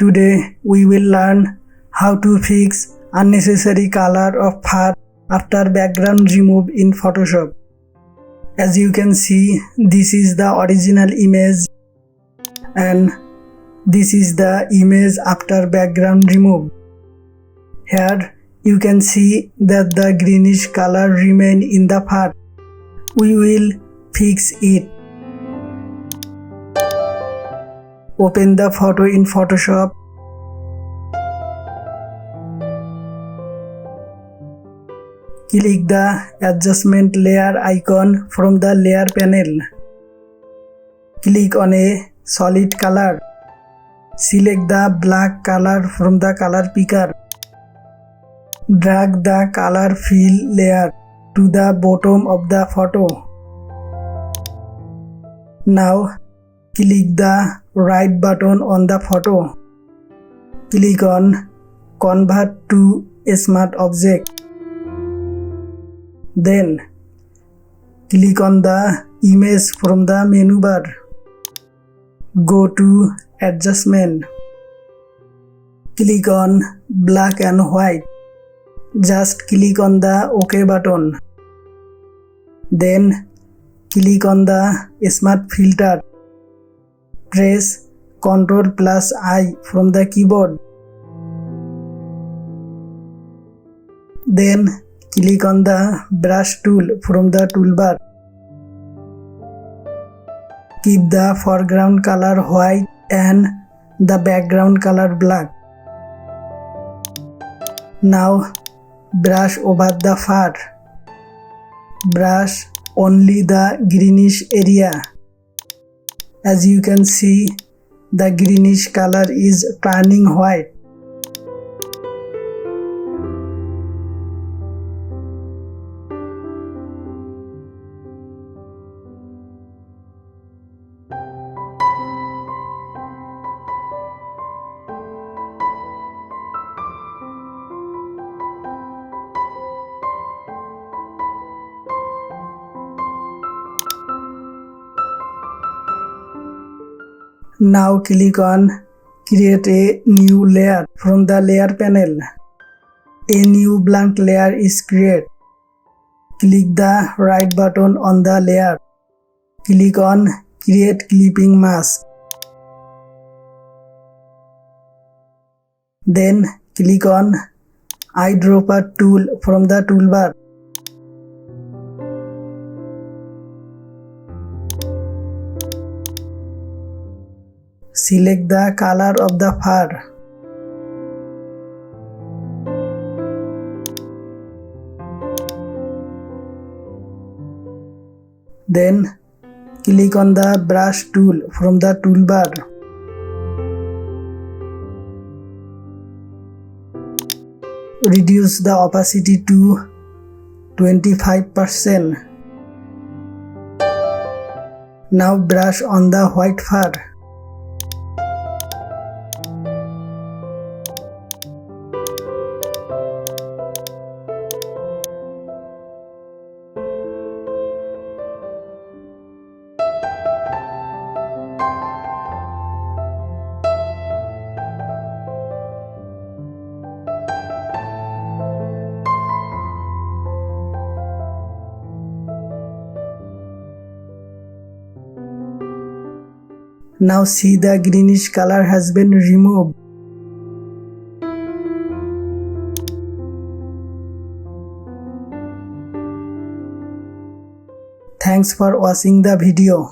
Today we will learn how to fix unnecessary color of fur after background remove in Photoshop. As you can see, this is the original image and this is the image after background remove. Here you can see that the greenish color remain in the fur. We will fix it. Open the photo in Photoshop. Click the adjustment layer icon from the layer panel. Click on a solid color. Select the black color from the color picker. Drag the color fill layer to the bottom of the photo. Now click the right button on the photo. Click on Convert to a Smart Object. Then click on the image from the menu bar. Go to Adjustment. Click on Black and White. Just click on the OK button. Then click on the Smart Filter. Press Ctrl+I from the keyboard. Then click on the brush tool from the toolbar. Keep the foreground color white and the background color black. Now brush over the fur. Brush only the greenish area. As you can see, the greenish color is turning white. Now click on Create a new layer from the layer panel. A new blank layer is created. Click the right button on the layer. Click on Create Clipping Mask. Then click on Eyedropper tool from the toolbar. Select the color of the fur. Then click on the brush tool from the toolbar. Reduce the opacity to 25%. Now brush on the white fur. Now see, the greenish color has been removed. Thanks for watching the video.